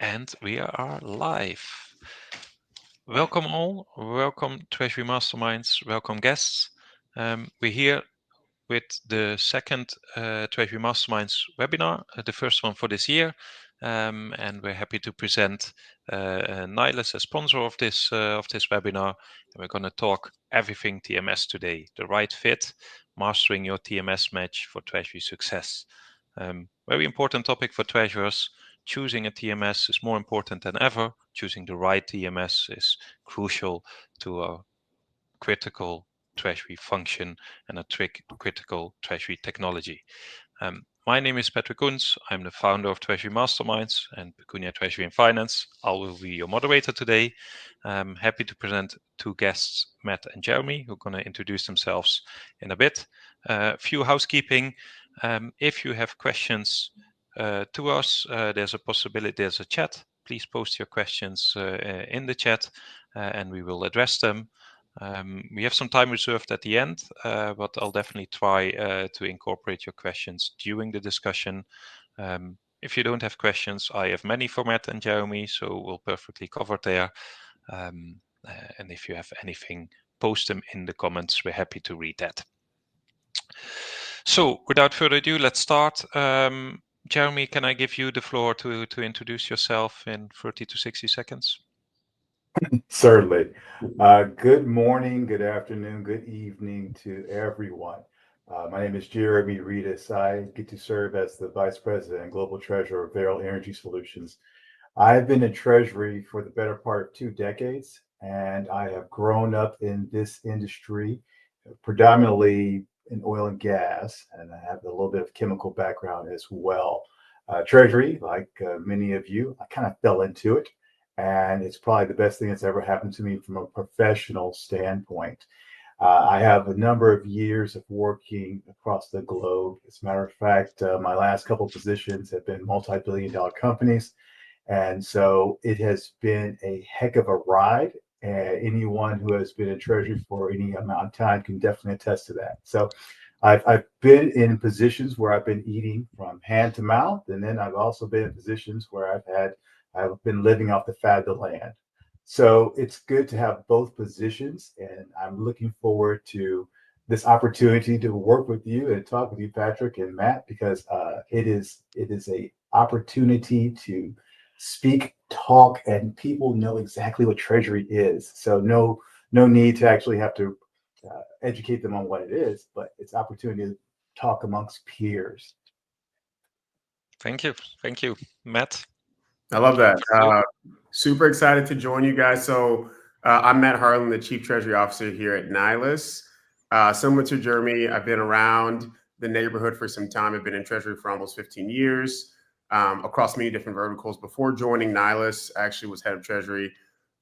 And we are live. Welcome all. Welcome Treasury Masterminds. Welcome guests. We're here with the second Treasury Masterminds webinar, the first one for this year. And we're happy to present Nilus as sponsor of this webinar. And we're going to talk everything TMS today, the right fit, mastering your TMS match for Treasury success. Very important topic for treasurers. Choosing a TMS is more important than ever. Choosing the right TMS is crucial to a critical treasury function and a critical treasury technology. My name is Patrick Kunz. I'm the founder of Treasury Masterminds and Pecunia Treasury and Finance. I will be your moderator today. I'm happy to present two guests, Matt and Jeremy, who are going to introduce themselves in a bit. A few housekeeping. If you have questions to us, there's a possibility, there's a chat. Please post your questions in the chat and we will address them. We have some time reserved at the end, but I'll definitely try to incorporate your questions during the discussion. If you don't have questions, I have many for Matt and Jeremy, so we'll perfectly cover there. And if you have anything, post them in the comments. We're happy to read that. So without further ado, let's start. Jeremy, can I give you the floor to introduce yourself in 30 to 60 seconds? Certainly. Good morning, good afternoon, good evening to everyone. My name is Jeremy Reedus. I get to serve as the Vice President and Global Treasurer of Varel Energy Solutions. I've been in Treasury for the better part of 2 decades, and I have grown up in this industry, predominantly in oil and gas, and I have a little bit of chemical background as well. Treasury, like many of you, I kind of fell into it. And it's probably the best thing that's ever happened to me from a professional standpoint. I have a number of years of working across the globe. As a matter of fact, my last couple of positions have been multi-billion-dollar companies. And so it has been a heck of a ride. Anyone who has been in Treasury for any amount of time can definitely attest to that. So I've been in positions where I've been eating from hand to mouth. And then I've also been in positions where I've been living off the fat of the land. So it's good to have both positions, and I'm looking forward to this opportunity to work with you and talk with you, Patrick and Matt, because it is a opportunity to speak, talk, and people know exactly what Treasury is. So no need to actually have to educate them on what it is, but it's opportunity to talk amongst peers. Thank you, Matt. I love that. Super excited to join you guys. So I'm Matt Harlen, the Chief Treasury Officer here at Nilus. Similar to Jeremy, I've been around the neighborhood for some time. I've been in Treasury for almost 15 years across many different verticals. Before joining Nilus, I actually was head of Treasury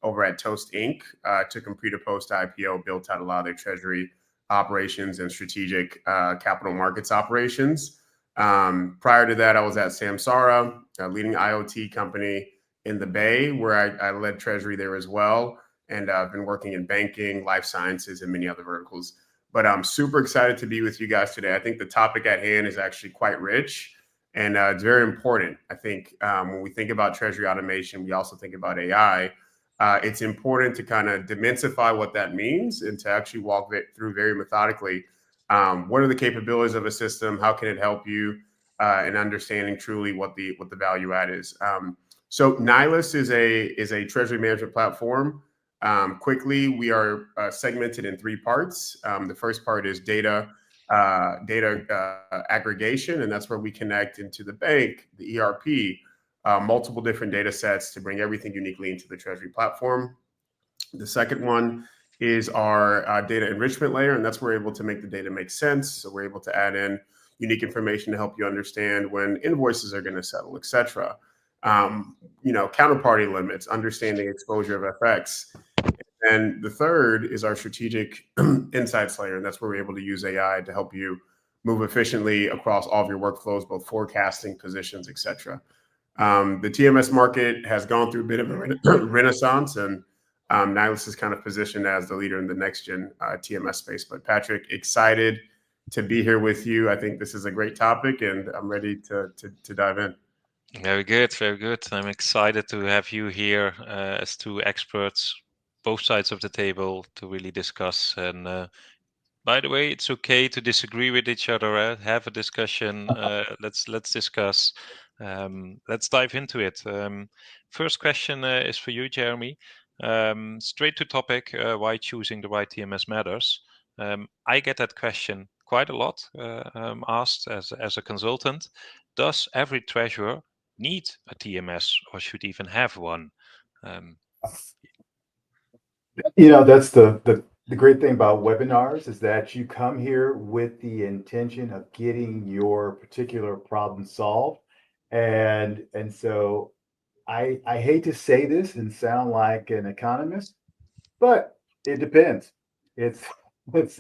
over at Toast Inc. To complete a post-IPO, built out a lot of their Treasury operations and strategic capital markets operations. Prior to that, I was at Samsara, a leading IoT company in the Bay, where I led Treasury there as well. And I've been working in banking, life sciences, and many other verticals. But I'm super excited to be with you guys today. I think the topic at hand is actually quite rich, and it's very important. I think when we think about Treasury automation, we also think about AI. It's important to kind of demystify what that means and to actually walk it through very methodically. What are the capabilities of a system? How can it help you in understanding truly what the value add is? So Nilus is a treasury management platform. Quickly, we are segmented in 3 parts. The first part is data aggregation, and that's where we connect into the bank, the ERP, multiple different data sets to bring everything uniquely into the Treasury platform. The second one is our data enrichment layer, and that's where we're able to make the data make sense. So we're able to add in unique information to help you understand when invoices are going to settle, et cetera. Counterparty limits, understanding exposure of FX. And the third is our strategic insights layer, and that's where we're able to use AI to help you move efficiently across all of your workflows, both forecasting, positions, et cetera. The TMS market has gone through a bit of a renaissance, and Nilus is kind of positioned as the leader in the next-gen TMS space. But Patrick, excited to be here with you. I think this is a great topic, and I'm ready to dive in. Very good, very good. I'm excited to have you here as two experts, both sides of the table, to really discuss. And by the way, it's okay to disagree with each other. Have a discussion. Let's discuss. Let's dive into it. First question is for you, Jeremy. Straight to topic. Why choosing the right TMS matters. I get that question quite a lot asked as a consultant. Does every treasurer need a TMS or should even have one? Um, That's the great thing about webinars is that you come here with the intention of getting your particular problem solved. And so I hate to say this and sound like an economist, but it depends. It's it's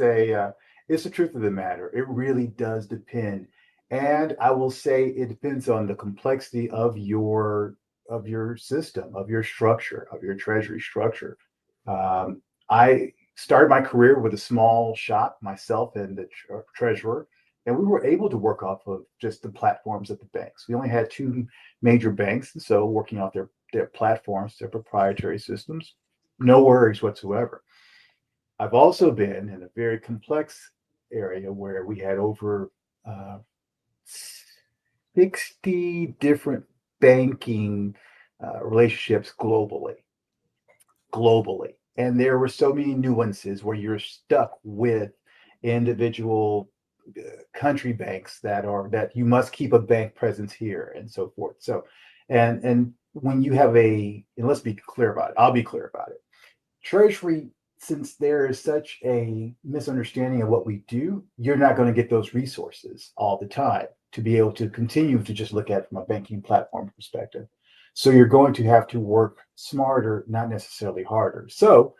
the truth of the matter. It really does depend. And I will say it depends on the complexity of your system, of your structure, of your treasury structure. I started my career with a small shop, myself and the treasurer, and we were able to work off of just the platforms of the banks. We only had two major banks, and so working off their platforms, their proprietary systems, no worries whatsoever. I've also been in a very complex area where we had over 60 different banking relationships globally. And there were so many nuances where you're stuck with individual country banks that you must keep a bank presence here and so forth. So, and when you have and let's be clear about it, I'll be clear about it. Treasury, since there is such a misunderstanding of what we do, you're not going to get those resources all the time to be able to continue to just look at it from a banking platform perspective. So you're going to have to work smarter, not necessarily harder. So,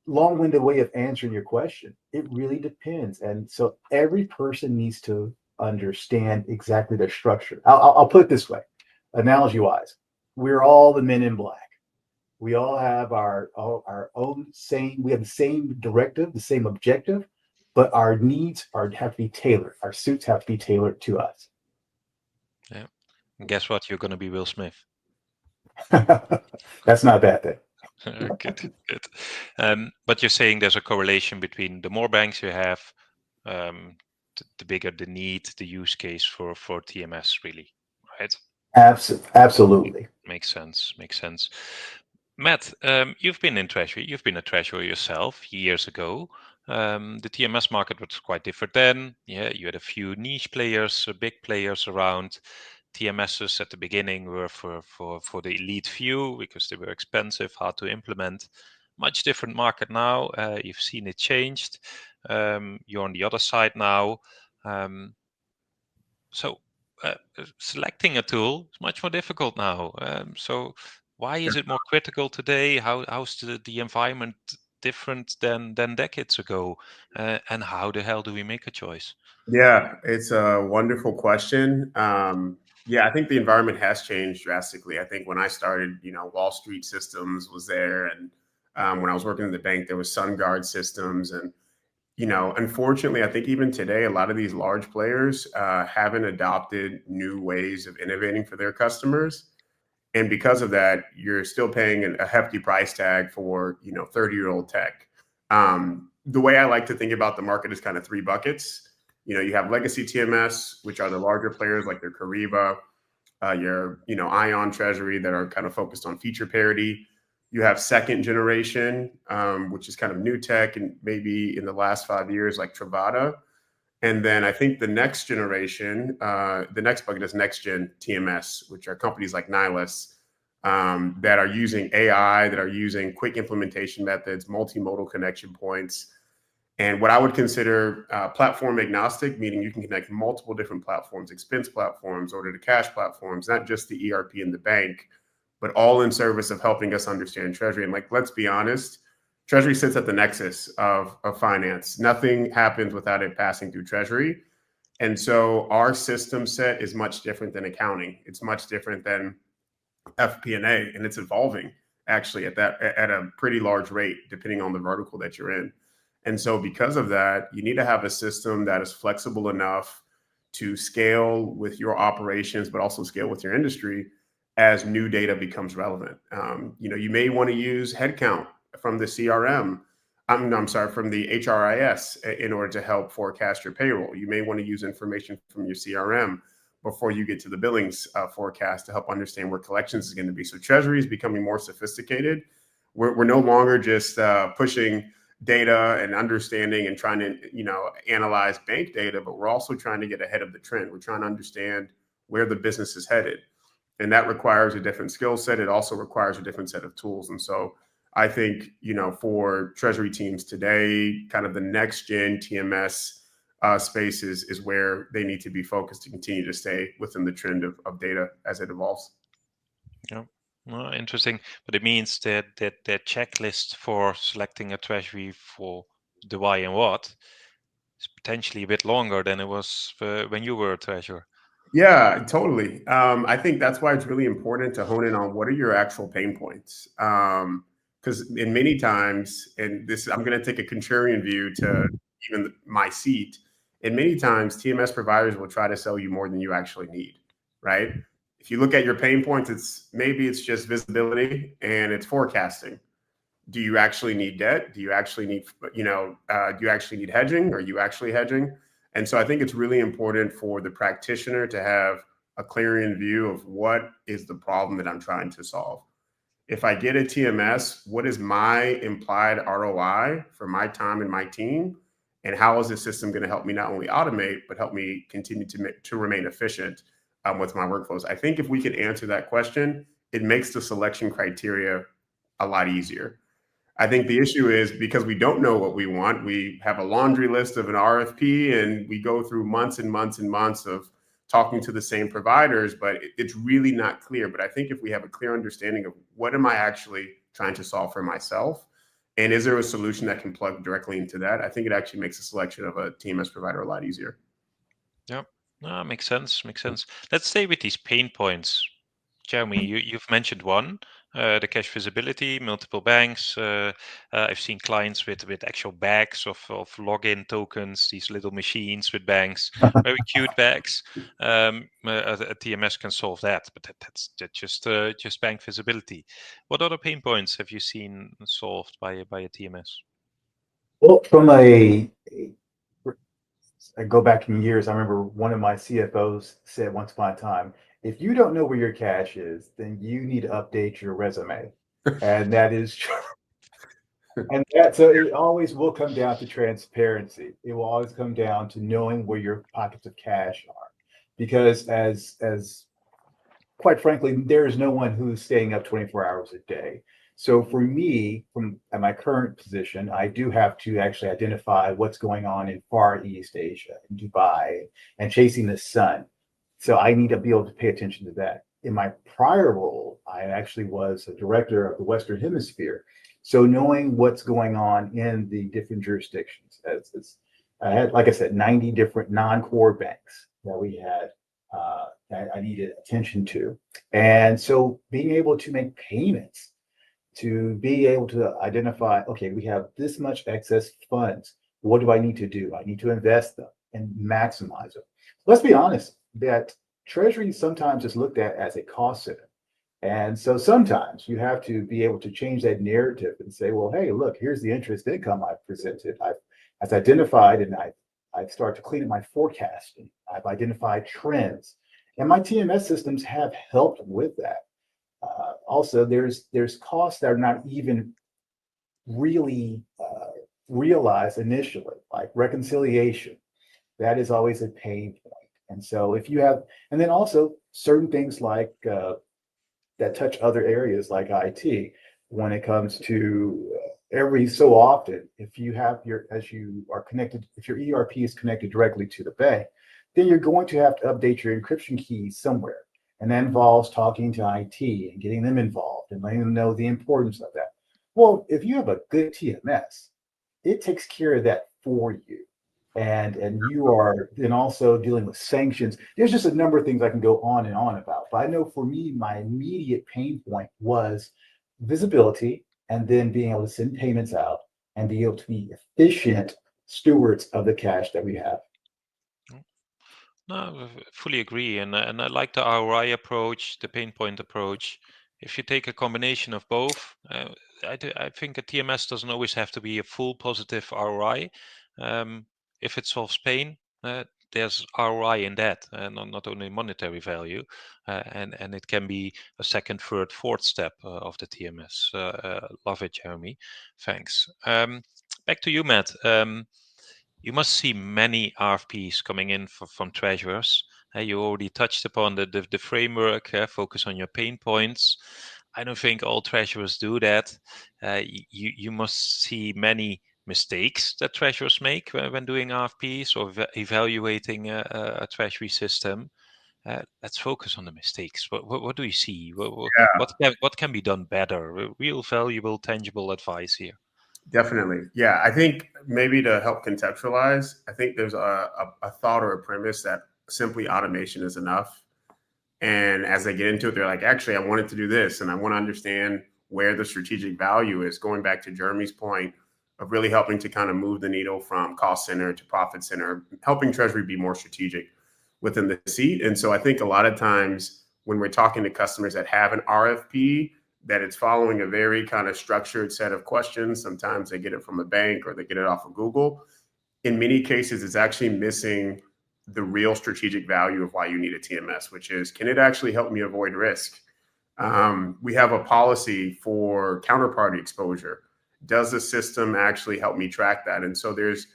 long-winded way of answering your question. It really depends, and so every person needs to understand exactly their structure. I'll put it this way, analogy-wise: we're all the Men in Black. We all have our own same. We have the same directive, the same objective, but our needs have to be tailored. Our suits have to be tailored to us. yeah. And guess what? You're going to be Will Smith. That's not a bad thing. Good, good. But you're saying there's a correlation between the more banks you have, the bigger the need, the use case for TMS, really, right? Absolutely. Makes sense. Makes sense. Matt, you've been in Treasury. You've been a treasurer yourself years ago. The TMS market was quite different then. Yeah, you had a few niche players, big players around. TMSs at the beginning were for the elite few because they were expensive, hard to implement. Much different market now. You've seen it changed. You're on the other side now. So selecting a tool is much more difficult now. So why is it more critical today? How's the environment different than decades ago? And how the hell do we make a choice? Yeah, it's a wonderful question. Yeah, I think the environment has changed drastically. I think when I started, Wall Street Systems was there, and when I was working in the bank, there was SunGuard Systems, and unfortunately, I think even today, a lot of these large players haven't adopted new ways of innovating for their customers, and because of that, you're still paying a hefty price tag for 30-year-old tech. The way I like to think about the market is kind of three buckets. You have legacy TMS, which are the larger players like your Kyriba, your Ion Treasury that are kind of focused on feature parity. You have second generation, which is kind of new tech and maybe in the last 5 years like Travada. And then I think the next generation, the next bucket is next gen TMS, which are companies like Nilus that are using AI, that are using quick implementation methods, multimodal connection points, and what I would consider platform agnostic, meaning you can connect multiple different platforms, expense platforms, order to cash platforms, not just the ERP in the bank, but all in service of helping us understand Treasury. And let's be honest, Treasury sits at the nexus of finance. Nothing happens without it passing through Treasury. And so our system set is much different than accounting. It's much different than FP&A, and it's evolving actually at a pretty large rate, depending on the vertical that you're in. And so because of that, you need to have a system that is flexible enough to scale with your operations, but also scale with your industry as new data becomes relevant. You may want to use headcount from the CRM. I'm sorry, from the HRIS in order to help forecast your payroll. You may want to use information from your CRM before you get to the billings forecast to help understand where collections is going to be. So Treasury is becoming more sophisticated. We're no longer just pushing data and understanding and trying to analyze bank data, but we're also trying to get ahead of the trend. We're trying to understand where the business is headed, and that requires a different skill set. It also requires a different set of tools. And so I think for Treasury teams today, kind of the next gen TMS space is where they need to be focused to continue to stay within the trend of data as it evolves. Yeah. Well, interesting, but it means that the checklist for selecting a treasury for the why and what is potentially a bit longer than it was when you were a treasurer. Yeah, totally. I think that's why it's really important to hone in on what are your actual pain points. Because in many times, and this, I'm going to take a contrarian view to even my seat. In many times, TMS providers will try to sell you more than you actually need, right? If you look at your pain points, it's just visibility and it's forecasting. Do you actually need debt? Do you actually need, do you actually need hedging? Are you actually hedging? And so I think it's really important for the practitioner to have a clarion view of what is the problem that I'm trying to solve. If I get a TMS, what is my implied ROI for my time and my team? And how is this system going to help me not only automate, but help me continue to remain efficient with my workflows? I think if we could answer that question, it makes the selection criteria a lot easier. I think the issue is because we don't know what we want, we have a laundry list of an RFP and we go through months and months and months of talking to the same providers, but it's really not clear. But I think if we have a clear understanding of what am I actually trying to solve for myself, and is there a solution that can plug directly into that, I think it actually makes the selection of a TMS provider a lot easier. Yeah, no, makes sense. Makes sense. Let's stay with these pain points. Jeremy, you've mentioned one, the cash visibility, multiple banks. I've seen clients with actual bags of login tokens, these little machines with banks, very cute bags. A TMS can solve that, but that's just bank visibility. What other pain points have you seen solved by a TMS? Well, I go back in years. I remember one of my CFOs said once upon a time, if you don't know where your cash is, then you need to update your resume. And that is true. And so it always will come down to transparency. It will always come down to knowing where your pockets of cash are. Because as quite frankly, there is no one who's staying up 24 hours a day. So for me, at my current position, I do have to actually identify what's going on in Far East Asia, in Dubai, and chasing the sun. So I need to be able to pay attention to that. In my prior role, I actually was a director of the Western Hemisphere. So knowing what's going on in the different jurisdictions, I had, like I said, 90 different non-core banks that we had that I needed attention to. And so being able to make payments, to be able to identify, okay, we have this much excess funds. What do I need to do? I need to invest them and maximize them. Let's be honest that Treasury sometimes is looked at as a cost center. And so sometimes you have to be able to change that narrative and say, well, hey, look, here's the interest income I've presented. I've identified and I've started to clean up my forecasting. I've identified trends. And my TMS systems have helped with that. Also, there's costs that are not even really realized initially, like reconciliation. That is always a pain point. And so if you have, and then also certain things like that touch other areas like IT, when it comes to every so often, if you have as you are connected, if your ERP is connected directly to the bank, then you're going to have to update your encryption keys somewhere. And that involves talking to IT and getting them involved and letting them know the importance of that. Well, if you have a good TMS, it takes care of that for you. And you are then also dealing with sanctions. There's just a number of things I can go on and on about. But I know for me, my immediate pain point was visibility and then being able to send payments out and be able to be efficient stewards of the cash that we have. No, I fully agree, and I like the ROI approach, the pain point approach. If you take a combination of both, I think a TMS doesn't always have to be a full positive ROI. If it solves pain, there's ROI in that, and not only monetary value, and it can be a second, third, fourth step of the TMS. Love it, Jeremy. Thanks. Back to you, Matt. You must see many RFPs coming in from treasurers. You already touched upon the framework, focus on your pain points. I don't think all treasurers do that. You must see many mistakes that treasurers make when doing RFPs or evaluating a treasury system. Let's focus on the mistakes. What do you see? What can be done better? Real valuable, tangible advice here. Definitely. Yeah. I think maybe to help contextualize, I think there's a thought or a premise that simply automation is enough. And as they get into it, they're like, actually, I wanted to do this and I want to understand where the strategic value is. Going back to Jeremy's point of really helping to kind of move the needle from cost center to profit center, helping Treasury be more strategic within the seat. And so I think a lot of times when we're talking to customers that have an RFP, that it's following a very kind of structured set of questions. Sometimes they get it from a bank or they get it off of Google. In many cases, it's actually missing the real strategic value of why you need a TMS, which is, can it actually help me avoid risk? We have a policy for counterparty exposure. Does the system actually help me track that? And so there's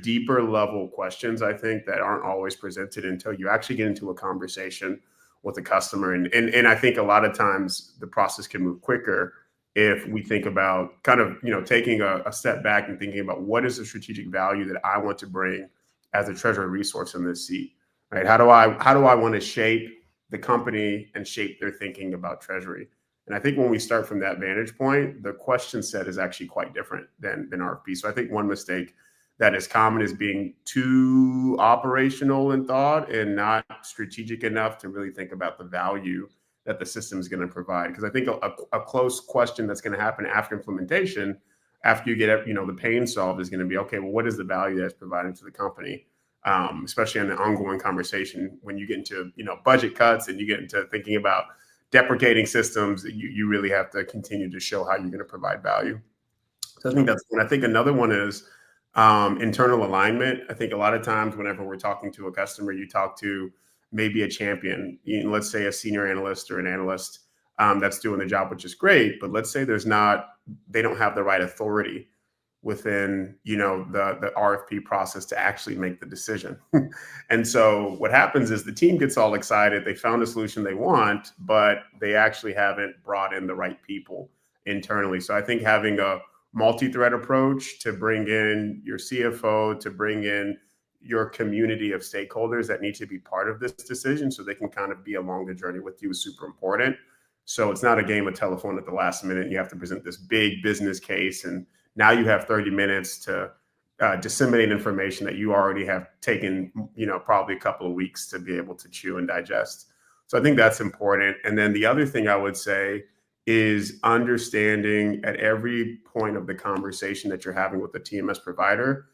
deeper level questions, I think, that aren't always presented until you actually get into a conversation with the customer. And I think a lot of times the process can move quicker if we think about kind of, taking a step back and thinking about what is the strategic value that I want to bring as a treasury resource in this seat, right? How do I want to shape the company and shape their thinking about treasury? And I think when we start from that vantage point, the question set is actually quite different than RFP. So I think one mistake that is common is being too operational in thought and not strategic enough to really think about the value that the system is going to provide. Because I think a close question that's going to happen after implementation, after you get the pain solved, is going to be, okay, well, what is the value that's provided to the company? Especially in an ongoing conversation when you get into budget cuts and you get into thinking about deprecating systems, you really have to continue to show how you're going to provide value. So I think that's one. I think another one is internal alignment. I think a lot of times whenever we're talking to a customer, you talk to maybe a champion, let's say a senior analyst or an analyst that's doing the job, which is great. But let's say they don't have the right authority within the RFP process to actually make the decision. And so what happens is the team gets all excited. They found a solution they want, but they actually haven't brought in the right people internally. So I think having a multi-thread approach to bring in your CFO, to bring in your community of stakeholders that need to be part of this decision so they can kind of be along the journey with you is super important. So it's not a game of telephone at the last minute. You have to present this big business case, and now you have 30 minutes to disseminate information that you already have taken, probably a couple of weeks to be able to chew and digest. So I think that's important. And then the other thing I would say is understanding at every point of the conversation that you're having with the TMS provider,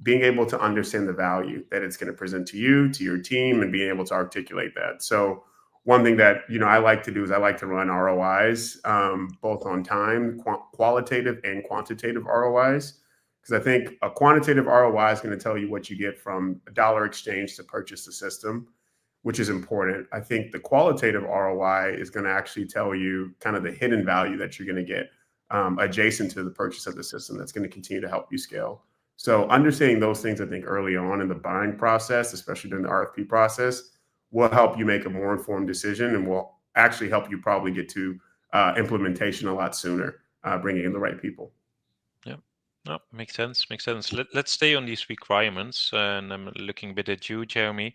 being able to understand the value that it's going to present to you, to your team, and being able to articulate that. So one thing that I like to do is I like to run ROIs, both on time, qualitative and quantitative ROIs, because I think a quantitative ROI is going to tell you what you get from a dollar exchange to purchase the system, which is important. I think the qualitative ROI is going to actually tell you kind of the hidden value that you're going to get adjacent to the purchase of the system that's going to continue to help you scale. So understanding those things, I think early on in the buying process, especially during the RFP process, will help you make a more informed decision and will actually help you probably get to implementation a lot sooner, bringing in the right people. Yeah, no, makes sense. Let's stay on these requirements, and I'm looking a bit at you, Jeremy.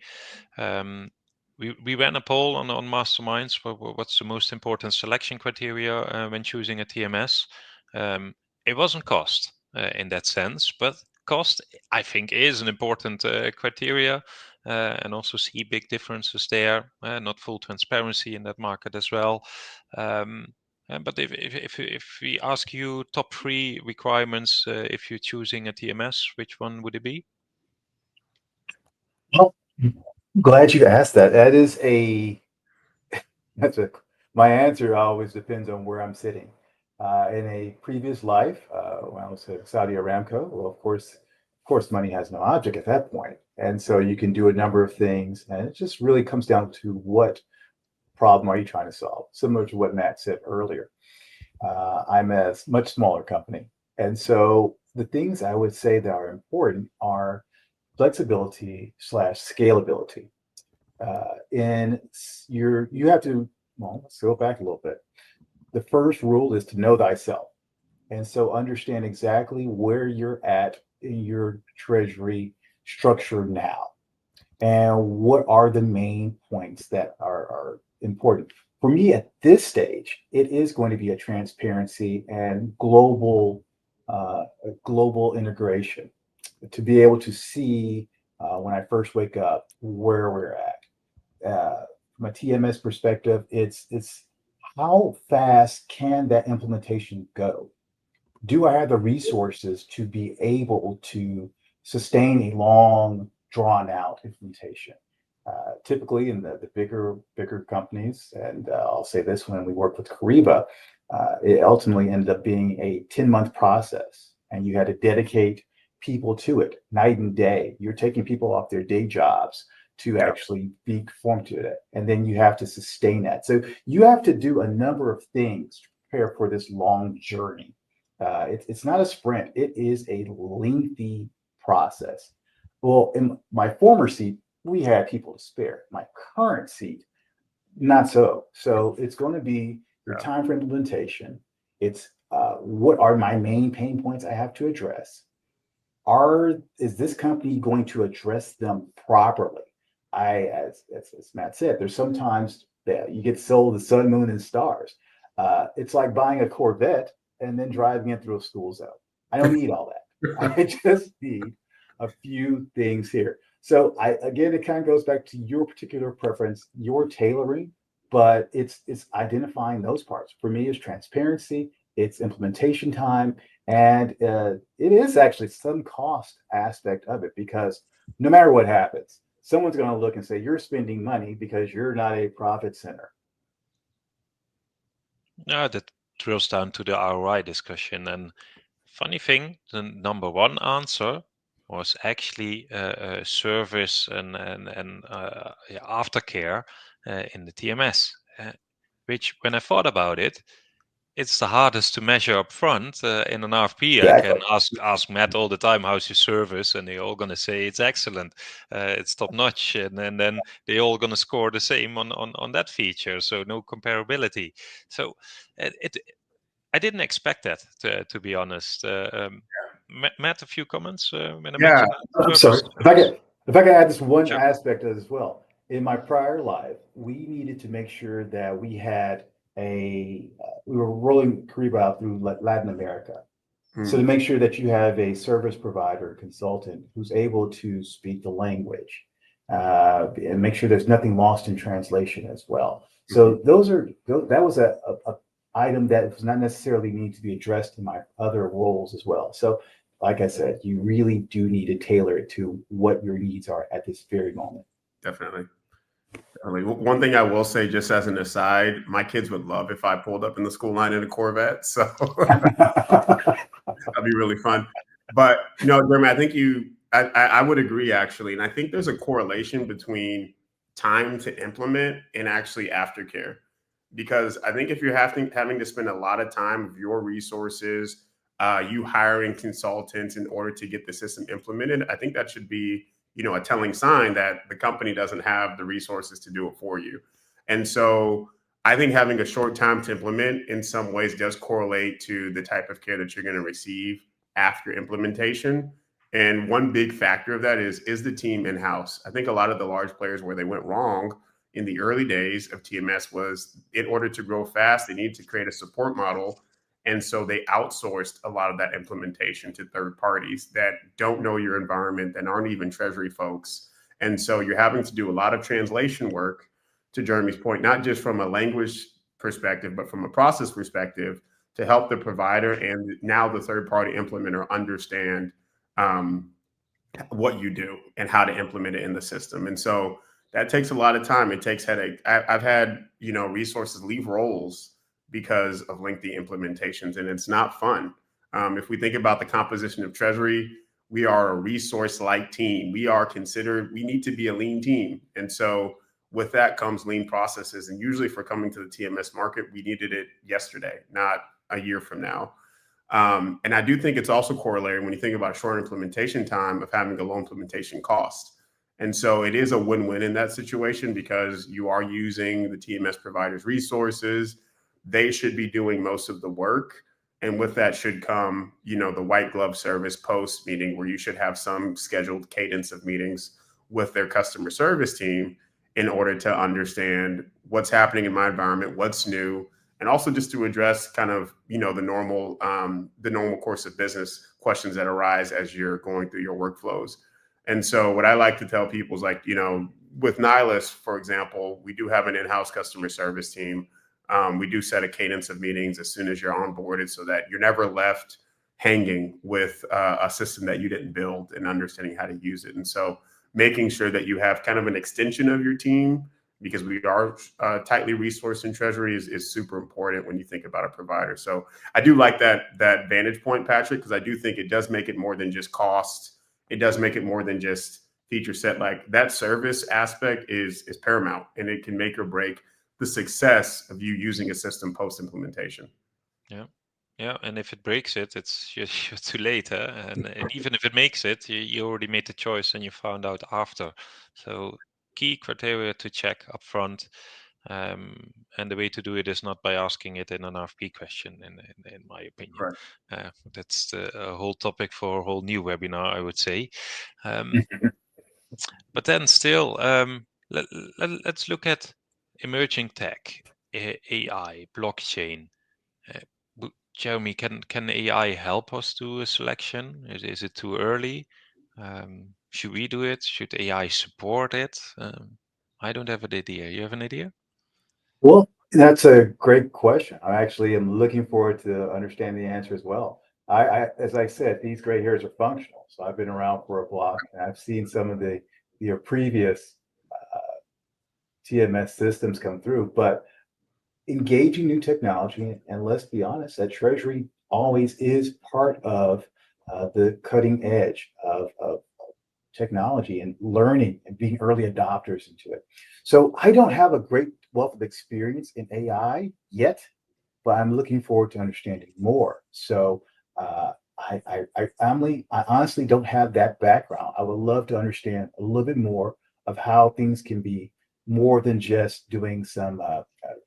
We ran a poll on Masterminds for what's the most important selection criteria when choosing a TMS. It wasn't cost in that sense, but cost, I think, is an important criteria, and also see big differences there. Not full transparency in that market as well. But if we ask you top 3 requirements, if you're choosing a TMS, which one would it be? Well, Glad you asked that. That's a, my answer always depends on where I'm sitting. In a previous life, when I was at Saudi Aramco, well, of course, money has no object at that point. And so you can do a number of things, and it just really comes down to what problem are you trying to solve? Similar to what Matt said earlier. I'm a much smaller company. And so the things I would say that are important are flexibility slash scalability. You have to, well, let's go back a little bit. The first rule is to know thyself. And so understand exactly where you're at in your treasury structure now. And what are the main points that are important? For me at this stage, it is going to be a transparency and global integration to be able to see when I first wake up where we're at. From a TMS perspective, it's how fast can that implementation go? Do I have the resources to be able to sustain a long, drawn out implementation? Typically, in the bigger companies, and I'll say this when we worked with Kariba, it ultimately ended up being a 10-month process, and you had to dedicate people to it night and day. You're taking people off their day jobs to actually be conformed to it, and then you have to sustain that. So you have to do a number of things to prepare for this long journey. It's not a sprint. It is a lengthy process. Well, in my former seat, we had people to spare. My current seat, not so. So it's going to be your time for implementation. It's what are my main pain points I have to address? Is this company going to address them properly? As Matt said, there's sometimes that you get sold the sun, moon, and stars. It's like buying a Corvette and then driving it through a school zone. I don't need all that. I just need a few things here. So again, it kind of goes back to your particular preference, your tailoring, but it's identifying those parts. For me, it's transparency, it's implementation time, and it is actually some cost aspect of it because no matter what happens, someone's going to look and say you're spending money because you're not a profit center. Yeah, that drills down to the ROI discussion. And funny thing, the number one answer was actually service and aftercare in the TMS, which when I thought about it, it's the hardest to measure up front in an RFP. Exactly. I can ask Matt all the time, how's your service? And they're all going to say it's excellent, it's top notch. And then they're all going to score the same on that feature. So no comparability. So I didn't expect that, to be honest. Matt, a few comments when I mentioned that? I'm sorry. If I can add this one Sure. aspect as well. In my prior life, we needed to make sure that we had we were rolling Kariba out through Latin America. So to make sure that you have a service provider, consultant who's able to speak the language, and make sure there's nothing lost in translation as well. So that was a item that does not necessarily need to be addressed in my other roles as well. So like I said, you really do need to tailor it to what your needs are at this very moment. Definitely. One thing I will say, just as an aside, my kids would love if I pulled up in the school line in a Corvette. So that'd be really fun. But Jeremy, I think I would agree actually. And I think there's a correlation between time to implement and actually aftercare. Because I think if you're having to spend a lot of time of your resources, you hiring consultants in order to get the system implemented, I think that should be a telling sign that the company doesn't have the resources to do it for you. And so I think having a short time to implement in some ways does correlate to the type of care that you're going to receive after implementation. And one big factor of that is the team in-house. I think a lot of the large players where they went wrong in the early days of TMS was, in order to grow fast, they needed to create a support model. And so they outsourced a lot of that implementation to third parties that don't know your environment, that aren't even Treasury folks. And so you're having to do a lot of translation work, to Jeremy's point, not just from a language perspective, but from a process perspective, to help the provider and now the third party implementer understand what you do and how to implement it in the system. And so That takes a lot of time. It takes headache. I've had, resources leave roles because of lengthy implementations, and it's not fun. If we think about the composition of Treasury, we are a resource-light team. We need to be a lean team. And so with that comes lean processes. And usually for coming to the TMS market, we needed it yesterday, not a year from now. And I do think it's also corollary when you think about short implementation time of having a low implementation cost. And so it is a win-win in that situation because you are using the TMS provider's resources. They should be doing most of the work. And with that should come, the white glove service post meeting where you should have some scheduled cadence of meetings with their customer service team in order to understand what's happening in my environment, what's new, and also just to address kind of, the normal course of business questions that arise as you're going through your workflows. And so what I like to tell people is like, with Nilus, for example, we do have an in-house customer service team. We do set a cadence of meetings as soon as you're onboarded so that you're never left hanging with a system that you didn't build and understanding how to use it. And so making sure that you have kind of an extension of your team, because we are tightly resourced in Treasury, is super important when you think about a provider. So I do like that vantage point, Patrick, because I do think it does make it more than just cost. It does make it more than just feature set. Like that service aspect is paramount, and it can make or break the success of you using a system post implementation. Yeah, and if it breaks it, it's you're too late, huh? And even if it makes it, you already made the choice and you found out after. So key criteria to check up front, and the way to do it is not by asking it in an RFP question, in my opinion. That's a whole topic for a whole new webinar, I would say. But then still, let's look at emerging tech, AI, blockchain. Jeremy, can AI help us do a selection? Is it too early? Should we do it? Should AI support it? I don't have an idea. You have an idea? Well, that's a great question. I actually am looking forward to understanding the answer as well. As I said, these gray hairs are functional. So I've been around for a block, and I've seen some of your previous TMS systems come through. But engaging new technology, and let's be honest, that Treasury always is part of the cutting edge of technology and learning and being early adopters into it. So I don't have a great wealth of experience in AI yet, but I'm looking forward to understanding more. So I honestly don't have that background. I would love to understand a little bit more of how things can be more than just doing some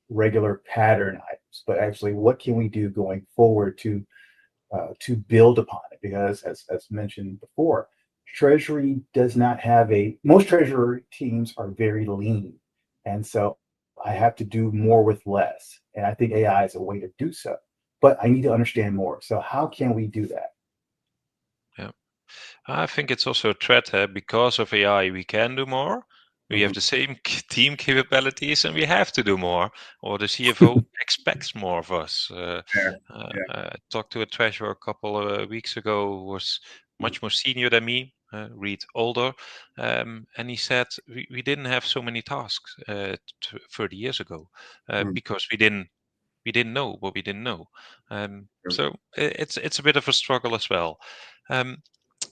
regular pattern items, but actually what can we do going forward to build upon it? Because as mentioned before, Treasury does not have most Treasury teams are very lean. And so I have to do more with less. And I think AI is a way to do so, but I need to understand more. So how can we do that? Yeah, I think it's also a threat. Because of AI, we can do more. We have the same team capabilities, and we have to do more, or the CFO expects more of us. I talked to a treasurer a couple of weeks ago who was much more senior than me, Reed older, and he said we didn't have so many tasks 30 years ago because we didn't know what we didn't know. So it's a bit of a struggle as well.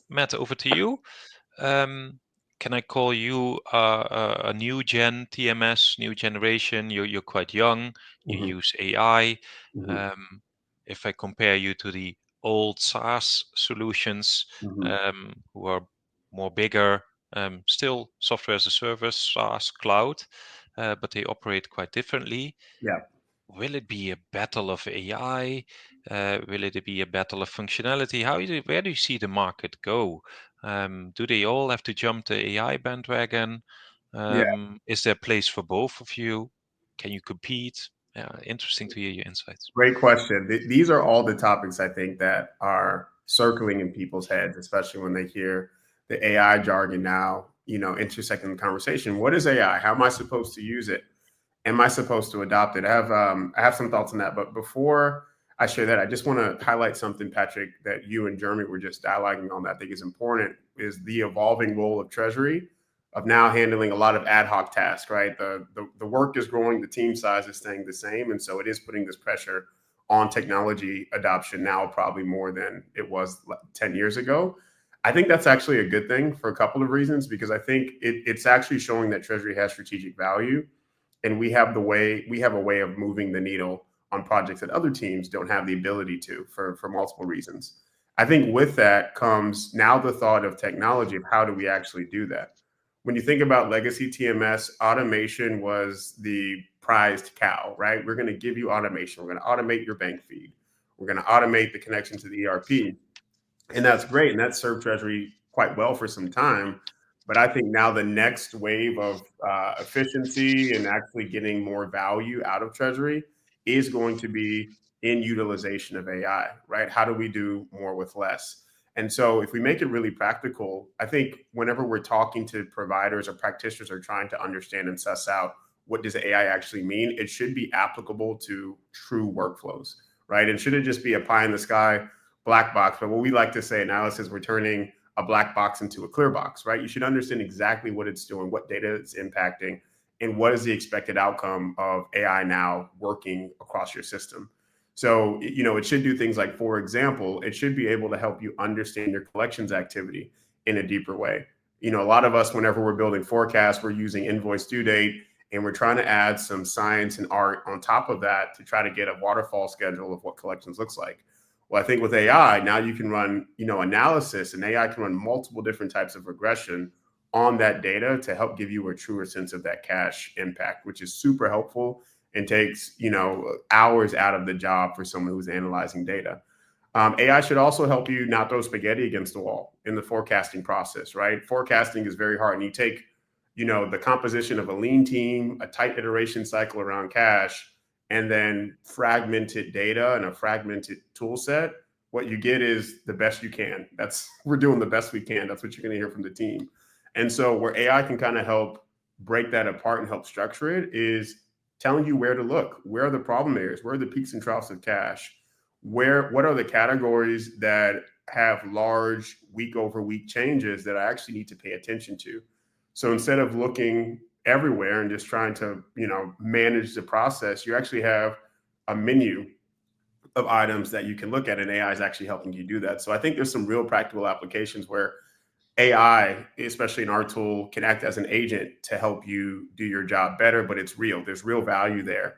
Matt, over to you. Can I call you a new gen TMS, new generation? You're quite young. You use AI. If I compare you to the old SaaS solutions, who are more bigger, still software as a service, SaaS, cloud, but they operate quite differently. Yeah. Will it be a battle of AI? Will it be a battle of functionality? Where do you see the market go? Do they all have to jump the AI bandwagon? Is there a place for both of you? Can you compete? Interesting to hear your insights. Great question. These are all the topics I think that are circling in people's heads, especially when they hear the AI jargon now, intersecting the conversation. What is AI? How am I supposed to use it? Am I supposed to adopt it? I have some thoughts on that. But before I share that, I just want to highlight something, Patrick, that you and Jeremy were just dialoguing on that I think is important, is the evolving role of Treasury of now handling a lot of ad hoc tasks, right? The work is growing, the team size is staying the same. And so it is putting this pressure on technology adoption now, probably more than it was 10 years ago. I think that's actually a good thing for a couple of reasons, because I think it's actually showing that Treasury has strategic value, and we have a way of moving the needle on projects that other teams don't have the ability to for multiple reasons. I think with that comes now the thought of technology of how do we actually do that? When you think about legacy TMS, automation was the prized cow, right? We're going to give you automation. We're going to automate your bank feed. We're going to automate the connection to the ERP. And that's great. And that served Treasury quite well for some time. But I think now the next wave of efficiency and actually getting more value out of Treasury is going to be in utilization of AI, right? How do we do more with less? And so if we make it really practical, I think whenever we're talking to providers or practitioners are trying to understand and suss out what does AI actually mean, it should be applicable to true workflows, right? And shouldn't just be a pie in the sky black box. But what we like to say at Nilus is we're turning a black box into a clear box, right? You should understand exactly what it's doing, what data it's impacting, and what is the expected outcome of AI now working across your system. So, it should do things like, for example, it should be able to help you understand your collections activity in a deeper way. A lot of us, whenever we're building forecasts, we're using invoice due date, and we're trying to add some science and art on top of that to try to get a waterfall schedule of what collections looks like. Well, I think with AI, now you can run, analysis, and AI can run multiple different types of regression on that data to help give you a truer sense of that cash impact, which is super helpful and takes, hours out of the job for someone who's analyzing data. AI should also help you not throw spaghetti against the wall in the forecasting process, right? Forecasting is very hard. And you take, the composition of a lean team, a tight iteration cycle around cash, and then fragmented data and a fragmented tool set. What you get is the best you can. We're doing the best we can. That's what you're going to hear from the team. And so where AI can kind of help break that apart and help structure it is telling you where to look. Where are the problem areas? Where are the peaks and troughs of cash? What are the categories that have large week over week changes that I actually need to pay attention to? So instead of looking everywhere and just trying to, manage the process, you actually have a menu of items that you can look at, and AI is actually helping you do that. So I think there's some real practical applications where AI, especially in our tool, can act as an agent to help you do your job better, but it's real. There's real value there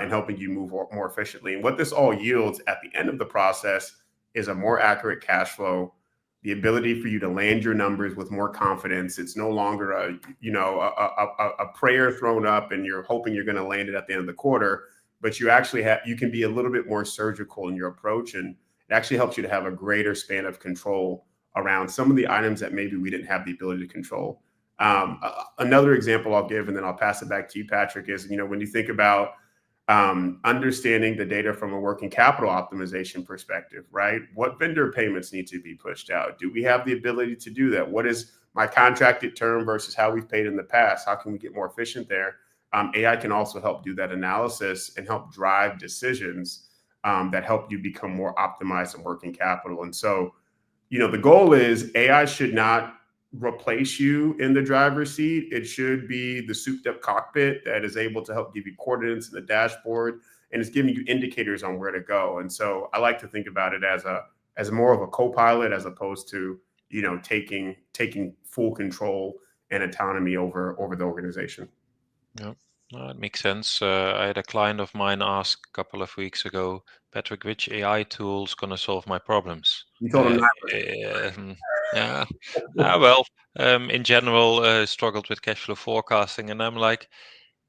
in helping you move more efficiently. And what this all yields at the end of the process is a more accurate cash flow, the ability for you to land your numbers with more confidence. It's no longer a prayer thrown up and you're hoping you're going to land it at the end of the quarter, but you can be a little bit more surgical in your approach, and it actually helps you to have a greater span of control around some of the items that maybe we didn't have the ability to control. Another example I'll give, and then I'll pass it back to you, Patrick, is, when you think about understanding the data from a working capital optimization perspective, right? What vendor payments need to be pushed out? Do we have the ability to do that? What is my contracted term versus how we've paid in the past? How can we get more efficient there? AI can also help do that analysis and help drive decisions that help you become more optimized in working capital. And so, the goal is AI should not replace you in the driver's seat. It should be the souped up cockpit that is able to help give you coordinates in the dashboard, and it's giving you indicators on where to go. And so I like to think about it as more of a co-pilot as opposed to, taking full control and autonomy over the organization. Yeah, that makes sense. I had a client of mine ask a couple of weeks ago, Patrick, which AI tool is going to solve my problems? You told him yeah. Well, in general, struggled with cash flow forecasting, and I'm like,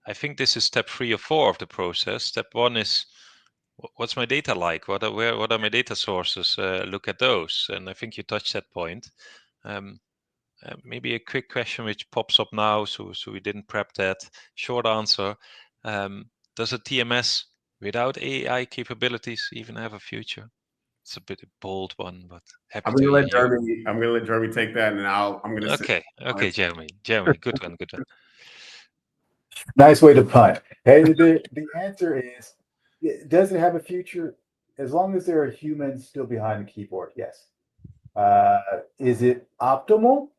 I think this is step 3 or 4 of the process. Step 1 is, what's my data like? What are my data sources? Look at those, and I think you touched that point. Maybe a quick question which pops up now, so we didn't prep that. Short answer: does a TMS without AI capabilities even have a future? It's a bit a bold one, but happy to hear you. I'm going to let Jeremy take that, and I'm going to Okay, Jeremy, good one. Nice way to punt. Hey, the answer is, does it have a future? As long as there are humans still behind the keyboard, yes. Is it optimal?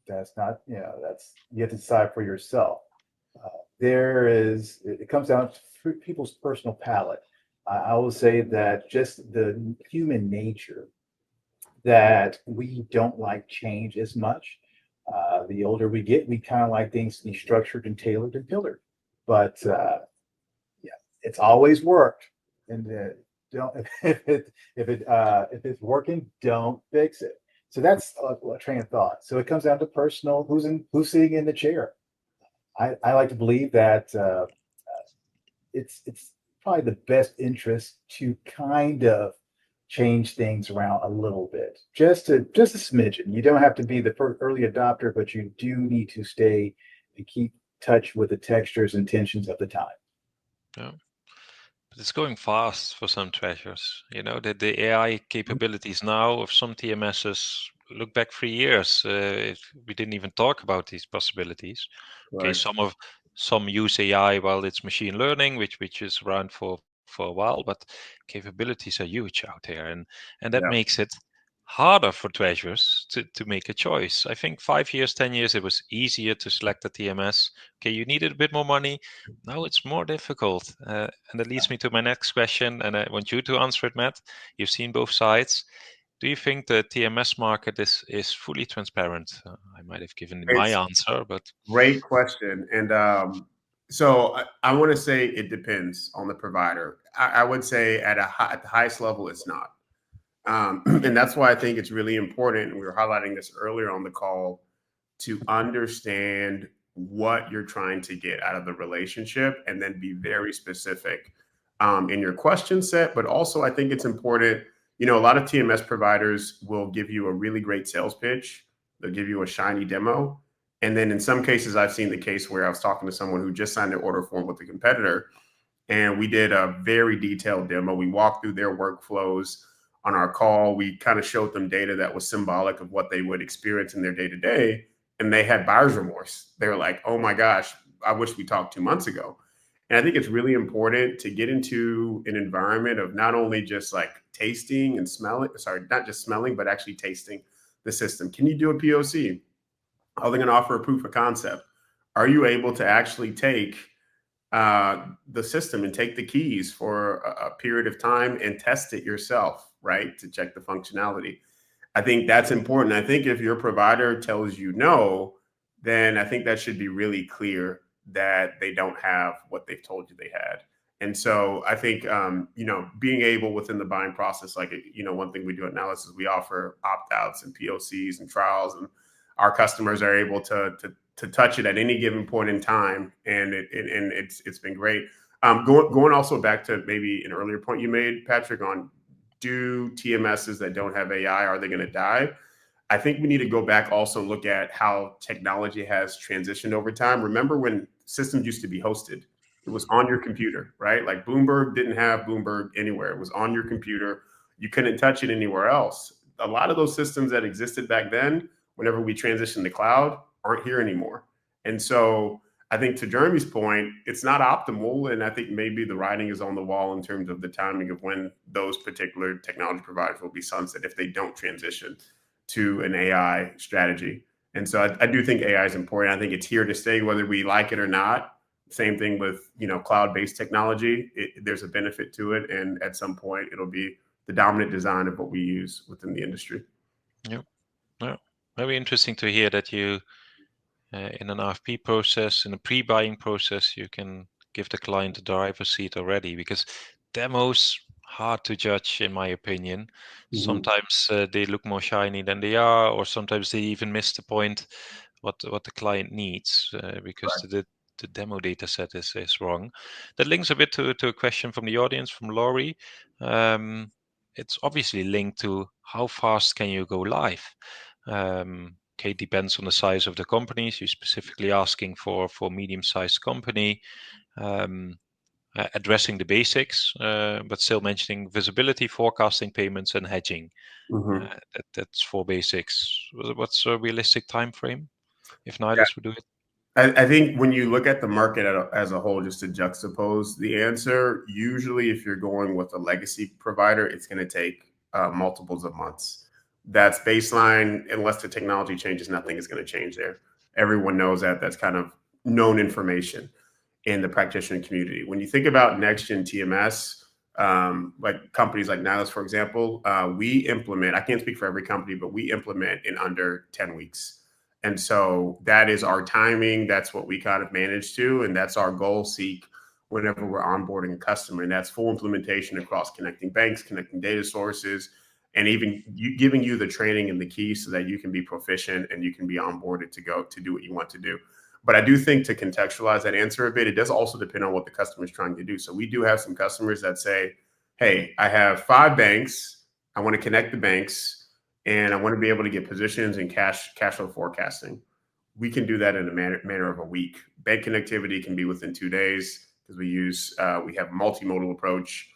That's not, you have to decide for yourself. It comes down to people's personal palate. I will say that just the human nature that we don't like change as much. The older we get, we kind of like things to be structured and tailored and pillared. But yeah, it's always worked. And don't if it's working, don't fix it. So that's a train of thought. So it comes down to personal. Who's sitting in the chair? I like to believe that it's probably the best interest to kind of change things around a little bit, just a smidgen. You don't have to be the first early adopter, but you do need to stay and keep touch with the textures and tensions of the time. Yeah. But it's going fast for some treasures. The AI capabilities now of some TMSs look back 3 years. We didn't even talk about these possibilities. Okay, Right. some use AI while it's machine learning, which is around for a while, but capabilities are huge out there, and that Yeah. makes it harder for treasurers to make a choice. I think 5 years, 10 years, it was easier to select a TMS. Okay, you needed a bit more money. Now it's more difficult. And that leads me to my next question, and I want you to answer it, Matt. You've seen both sides. Do you think the TMS market is fully transparent? I might have given my It's answer, but great question. And so I want to say it depends on the provider. I would say at the highest level, it's not. And that's why I think it's really important. And we were highlighting this earlier on the call to understand what you're trying to get out of the relationship and then be very specific in your question set. But also, I think it's important. A lot of TMS providers will give you a really great sales pitch. They'll give you a shiny demo. And then in some cases, I've seen the case where I was talking to someone who just signed an order form with a competitor, and we did a very detailed demo. We walked through their workflows on our call. We kind of showed them data that was symbolic of what they would experience in their day-to-day. And they had buyer's remorse. They were like, oh my gosh, I wish we talked 2 months ago. And I think it's really important to get into an environment of not only just like tasting and smelling, not just smelling, but actually tasting the system. Can you do a POC? Are they going to offer a proof of concept? Are you able to actually take the system and take the keys for a period of time and test it yourself, right? To check the functionality. I think that's important. I think if your provider tells you no, then I think that should be really clear that they don't have what they've told you they had. And so I think, being able within the buying process, like, one thing we do at Nilus is we offer opt-outs and POCs and trials, and our customers are able to touch it at any given point in time. And it's been great. Going also back to maybe an earlier point you made, Patrick, on do TMSs that don't have AI, are they going to die? I think we need to go back also and look at how technology has transitioned over time. Remember when systems used to be hosted? It was on your computer, right? Like Bloomberg didn't have Bloomberg anywhere. It was on your computer. You couldn't touch it anywhere else. A lot of those systems that existed back then, whenever we transitioned to cloud, aren't here anymore. And so I think to Jeremy's point, it's not optimal. And I think maybe the writing is on the wall in terms of the timing of when those particular technology providers will be sunset if they don't transition to an AI strategy. And so I do think AI is important. I think it's here to stay, whether we like it or not. Same thing with, cloud-based technology. There's a benefit to it. And at some point, it'll be the dominant design of what we use within the industry. Yeah. Very interesting to hear that you, in an RFP process, in a pre-buying process, you can give the client the driver's seat already, because demos hard to judge, in my opinion. Mm-hmm. Sometimes they look more shiny than they are, or sometimes they even miss the point what the client needs because right. the demo data set is wrong. That links a bit to a question from the audience, from Laurie. It's obviously linked to how fast can you go live. Okay, depends on the size of the companies. You're specifically asking for medium-sized company, addressing the basics, but still mentioning visibility, forecasting, payments, and hedging. Mm-hmm. That's 4 basics. What's a realistic time frame if Nilus would do it? I think when you look at the market as a whole, just to juxtapose the answer, usually if you're going with a legacy provider, it's going to take multiples of months. That's baseline. Unless the technology changes, nothing is going to change there. Everyone knows that. That's kind of known information in the practitioner community. When you think about next-gen TMS, like companies like Nilus, for example, we implement, I can't speak for every company, but we implement in under 10 weeks. And so that is our timing. That's what we kind of manage to, and that's our goal seek whenever we're onboarding a customer. And that's full implementation across connecting banks, connecting data sources, and even giving you the training and the keys so that you can be proficient and you can be onboarded to go to do what you want to do. But I do think to contextualize that answer a bit, it does also depend on what the customer is trying to do. So we do have some customers that say, hey, I have 5 banks. I want to connect the banks and I want to be able to get positions and cash flow forecasting. We can do that in a matter of a week. Bank connectivity can be within 2 days because we have a multimodal approach,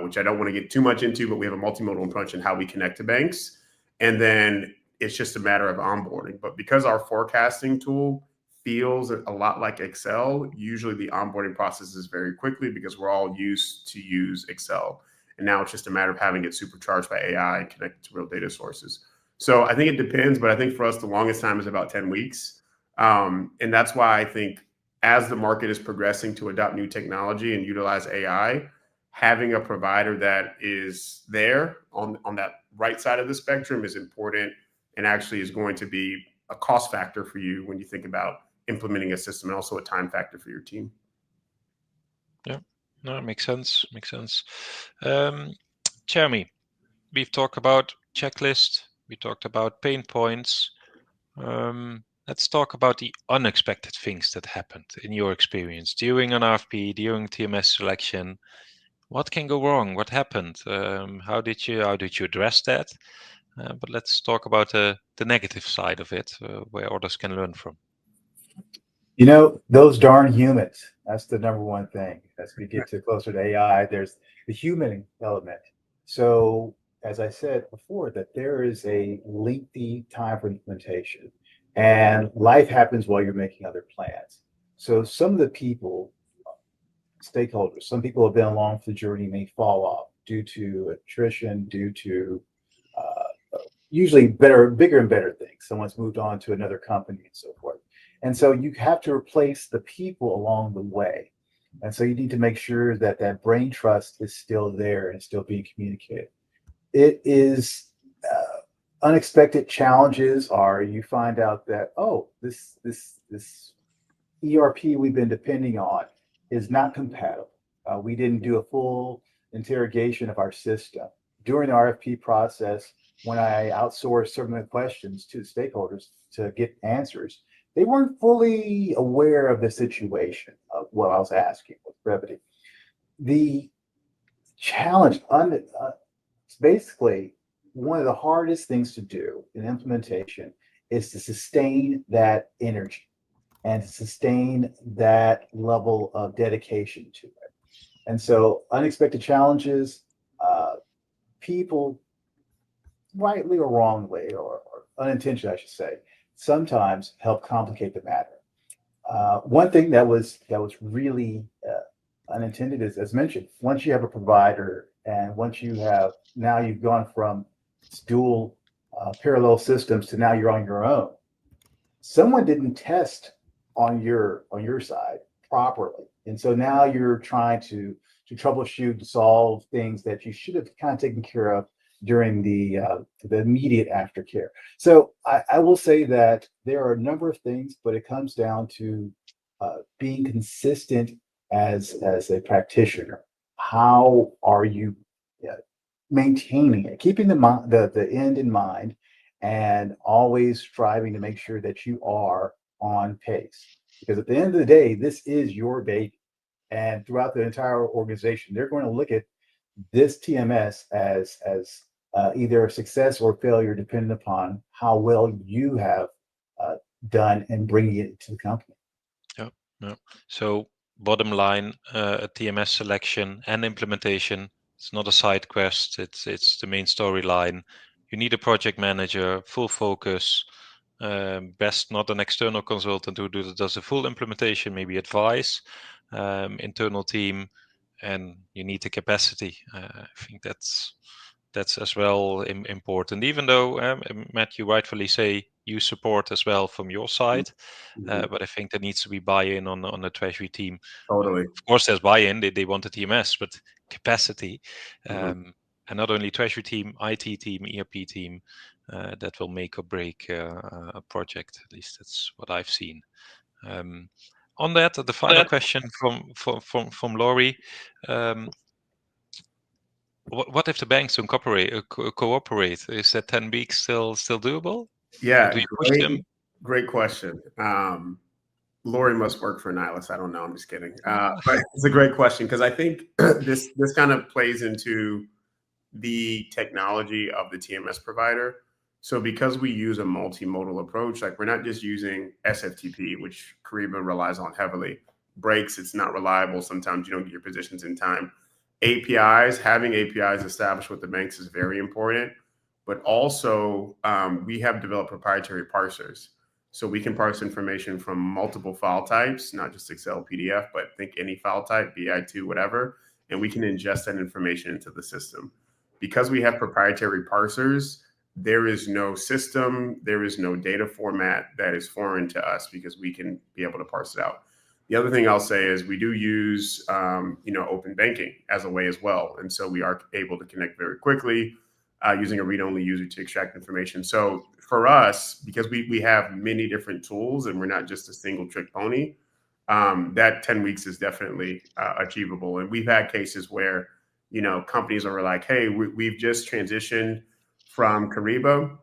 which I don't want to get too much into, but we have a multimodal approach in how we connect to banks. And then it's just a matter of onboarding. But because our forecasting tool feels a lot like Excel, usually the onboarding process is very quickly because we're all used to use Excel. And now it's just a matter of having it supercharged by AI and connected to real data sources. So I think it depends, but I think for us, the longest time is about 10 weeks. And that's why I think as the market is progressing to adopt new technology and utilize AI, having a provider that is there on that right side of the spectrum is important and actually is going to be a cost factor for you when you think about implementing a system, and also a time factor for your team. Yeah, no, it makes sense. Makes sense. Jeremy, we've talked about checklist. We talked about pain points. Let's talk about the unexpected things that happened in your experience during an RFP, during TMS selection. What can go wrong? What happened? How did you address that? But let's talk about the negative side of it, where others can learn from. You know, those darn humans, that's the number one thing. As we get closer to AI, there's the human element. So, as I said before, that there is a lengthy time for implementation, and life happens while you're making other plans. So some of the people, stakeholders, some people have been along for the journey may fall off due to attrition, due to usually bigger and better things. Someone's moved on to another company and so forth. And so you have to replace the people along the way. And so you need to make sure that that brain trust is still there and still being communicated. It is unexpected challenges are you find out that, oh, this ERP we've been depending on is not compatible. We didn't do a full interrogation of our system. During the RFP process, when I outsourced certain questions to the stakeholders to get answers, they weren't fully aware of the situation of what I was asking with brevity. The challenge, it's basically one of the hardest things to do in implementation is to sustain that energy and to sustain that level of dedication to it. And so unexpected challenges, people, rightly or wrongly, or unintentionally, I should say, sometimes help complicate the matter. One thing that was really unintended is, as mentioned, once you have a provider and once you have, now you've gone from dual parallel systems to now you're on your own. Someone didn't test on your side properly, and so now you're trying to troubleshoot, to solve things that you should have kind of taken care of during the immediate aftercare. So I will say that there are a number of things, but it comes down to being consistent as a practitioner. How are you maintaining it, keeping the end in mind, and always striving to make sure that you are on pace? Because at the end of the day, this is your baby, and throughout the entire organization, they're going to look at this TMS as either a success or failure, depending upon how well you have done in bringing it to the company. Yeah. So bottom line, a TMS selection and implementation, it's not a side quest. It's the main storyline. You need a project manager, full focus. Best not an external consultant who does a full implementation, maybe advise, internal team, and you need the capacity. I think that's that's as well important. Even though Matt, you rightfully say you support as well from your side, but I think there needs to be buy-in on the Treasury team. Totally. Of course, there's buy-in. They want a TMS, but capacity, and not only Treasury team, IT team, ERP team, that will make or break a project. At least that's what I've seen. On that, the final question from Laurie. What if the banks don't cooperate? Is that 10 weeks still doable? Yeah, Do you push them? great question. Lori must work for Nilus. I don't know. I'm just kidding. But it's a great question because I think this kind of plays into the technology of the TMS provider. So because we use a multimodal approach, like we're not just using SFTP, which Kyriba relies on heavily. Breaks, it's not reliable. Sometimes you don't get your positions in time. APIs, having APIs established with the banks is very important. But also, we have developed proprietary parsers. So we can parse information from multiple file types, not just Excel, PDF, but think any file type, BI2, whatever, and we can ingest that information into the system. Because we have proprietary parsers, there is no system, there is no data format that is foreign to us because we can be able to parse it out. The other thing I'll say is we do use, open banking as a way as well. And so we are able to connect very quickly using a read-only user to extract information. So for us, because we have many different tools and we're not just a single trick pony, that 10 weeks is definitely achievable. And we've had cases where, companies are like, hey, we've just transitioned from Kyriba.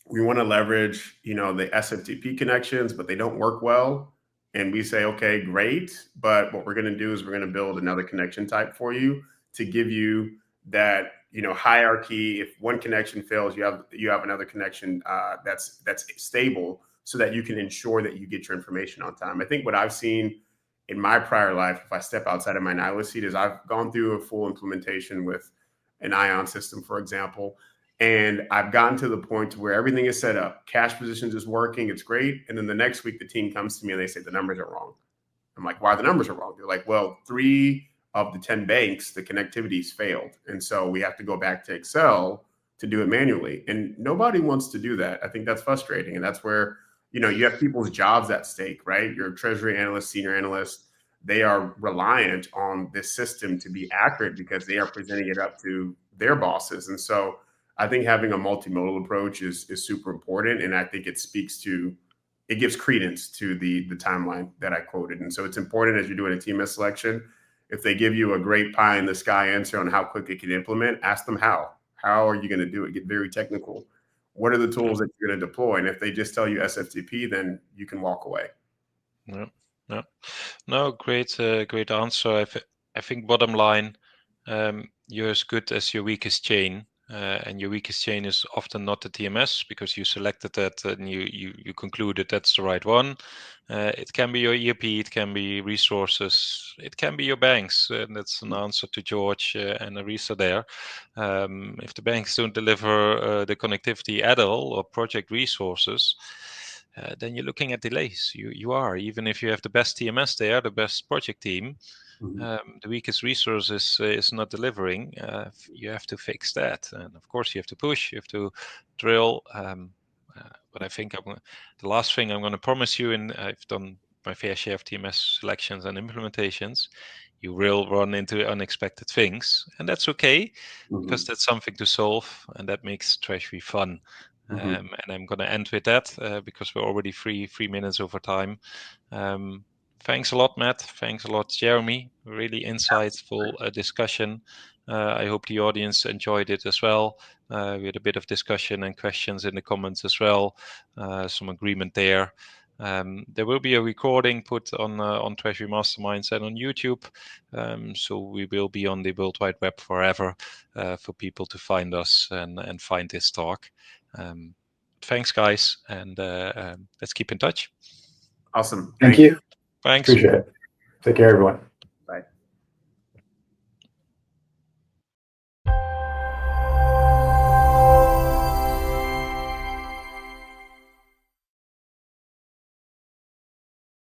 We want to leverage, the SFTP connections, but they don't work well. And we say, okay, great. But what we're going to do is we're going to build another connection type for you to give you that, hierarchy. If one connection fails, you have another connection that's stable so that you can ensure that you get your information on time. I think what I've seen in my prior life, if I step outside of my Nilus seat, is I've gone through a full implementation with an ION system, for example, and I've gotten to the point where everything is set up. Cash positions is working. It's great. And then the next week, the team comes to me and they say the numbers are wrong. I'm like, why the numbers are wrong? They're like, well, 3 of the 10 banks, the connectivity's failed. And so we have to go back to Excel to do it manually. And nobody wants to do that. I think that's frustrating. And that's where, you have people's jobs at stake, right? Your treasury analyst, senior analyst, they are reliant on this system to be accurate because they are presenting it up to their bosses. And so I think having a multimodal approach is super important. And I think it gives credence to the timeline that I quoted. And so it's important as you're doing a TMS selection, if they give you a great pie in the sky answer on how quick it can implement, ask them how. How are you going to do it? Get very technical. What are the tools that you're going to deploy? And if they just tell you SFTP, then you can walk away. No, great answer. I think bottom line, you're as good as your weakest chain. And your weakest chain is often not the TMS because you selected that and you concluded that's the right one. It can be your ERP, it can be resources, it can be your banks. And that's an answer to George and Arisa there. If the banks don't deliver the connectivity at all or project resources, then you're looking at delays. You are, even if you have the best TMS there, the best project team, the weakest resource is not delivering. You have to fix that, and of course you have to push. You have to drill. But I think the last thing I'm going to promise you, and I've done my fair share of TMS selections and implementations, you will run into unexpected things, and that's okay because that's something to solve, and that makes Treasury fun. And I'm going to end with that because we're already 3 minutes over time. Thanks a lot, Matt. Thanks a lot, Jeremy. Really insightful discussion. I hope the audience enjoyed it as well. We had a bit of discussion and questions in the comments as well. Some agreement there. There will be a recording put on Treasury Masterminds and on YouTube. So we will be on the World Wide Web forever for people to find us and find this talk. Thanks, guys, and let's keep in touch. Awesome. Thank you. Thanks. Appreciate it. Take care, everyone.